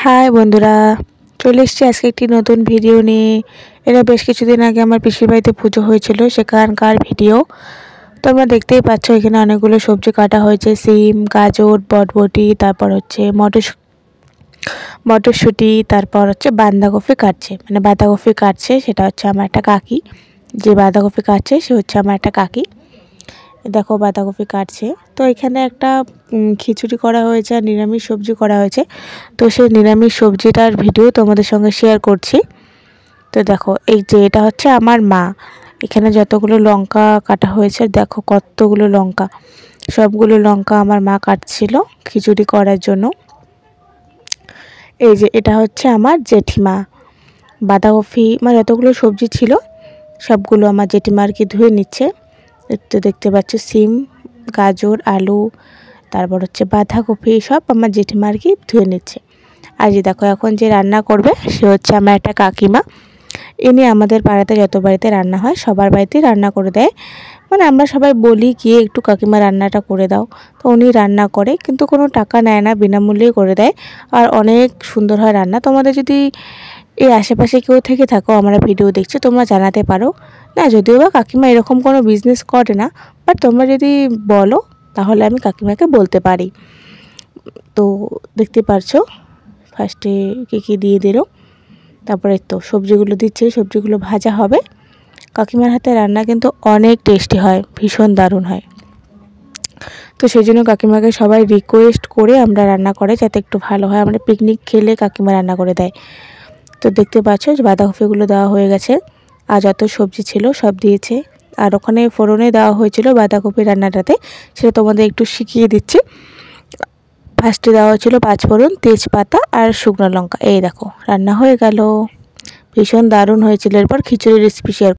High বন্ধুরা, চলে এসেছি আজকে একটি নতুন ভিডিও নিয়ে। এটা বেশ কিছুদিন আগে আমার পিসির বাড়িতে পুজো হয়েছিল, সেখানকার ভিডিও। তোমরা দেখতেই পাচ্ছ এখানে অনেকগুলো সবজি কাটা হয়েছে, সিম, গাজর, বরবটি, তারপর হচ্ছে মটরশুঁটি, তারপর হচ্ছে বাঁধাকপি কাটছে, বাঁধাকপি কাটছে সেটা হচ্ছে আমার একটা কাকি। যে বাঁধাকপি কাটছে সে হচ্ছে আমার একটা কাকি। দেখো বাঁধাকপি কাটছে। তো এখানে একটা খিচুড়ি করা হয়েছে আর নিরামিষ সবজি করা হয়েছে। তো সেই নিরামিষ সবজিটার ভিডিও তোমাদের সঙ্গে শেয়ার করছি। তো দেখো এই যে এটা হচ্ছে আমার মা। এখানে যতগুলো লঙ্কা কাটা হয়েছে, দেখো কতগুলো লঙ্কা। সবগুলো লঙ্কা আমার মা কাটছিল খিচুড়ি করার জন্য। এই যে এটা হচ্ছে আমার জেঠিমা। বাঁধাকপি যতগুলো সবজি ছিল সবগুলো আমার জেঠিমা আর কি ধুয়ে নিচ্ছে। তো দেখতে পাচ্ছ সিম, গাজর, আলু, তারপর হচ্ছে বাঁধাকপি, সব আমার জেঠিমা আর কি ধুয়ে নিচ্ছে। আর যে দেখো এখন যে রান্না করবে সে হচ্ছে আমার একটা কাকিমা। ইনি আমাদের পাড়াতে যত বাড়িতে রান্না হয় সবার বাড়িতেই রান্না করে দেয়। আমরা সবাই বলি গিয়ে একটু কাকিমা রান্নাটা করে দাও, তো উনি রান্না করে, কিন্তু কোনো টাকা নেয় না, বিনামূল্যেই করে দেয়। আর অনেক সুন্দর হয় রান্না। তোমাদের যদি এই আশেপাশে কেউ থেকে থাকো, আমরা ভিডিও দেখছি, তোমরা জানাতে পারো। না যদিও বা কাকিমা এরকম কোনো বিজনেস করে না, বাট তোমরা যদি বলো তাহলে আমি কাকিমাকে বলতে পারি। তো দেখতে পারছো ফার্স্টে কী দিয়ে দিল, তারপরে তো সবজিগুলো দিচ্ছে, সবজিগুলো ভাজা হবে। কাকিমার হাতে রান্না কিন্তু অনেক টেস্টি হয়, ভীষণ দারুণ হয়। তো সেই জন্য কাকিমাকে সবাই রিকোয়েস্ট করে আমরা রান্না করে যাতে একটু ভালো হয়। আমরা পিকনিক খেলে কাকিমা রান্না করে দেয়। তো দেখতে পাচ্ছ যে বাঁধাকপিগুলো দেওয়া হয়ে গেছে, আর যত সবজি ছিল সব দিয়েছে। আর ওখানে ফোড়নে দেওয়া হয়েছিল বাঁধাকপি রান্নাটাতে, সেটা তোমাদের একটু শিখিয়ে দিচ্ছি। ফার্স্টে দেওয়া হয়েছিল পাঁচফোড়ন, তেজপাতা আর শুকনো লঙ্কা। এই দেখো রান্না হয়ে গেল, ভীষণ দারুণ হয়েছিল। এরপর খিচুড়ির রেসিপি শেয়ার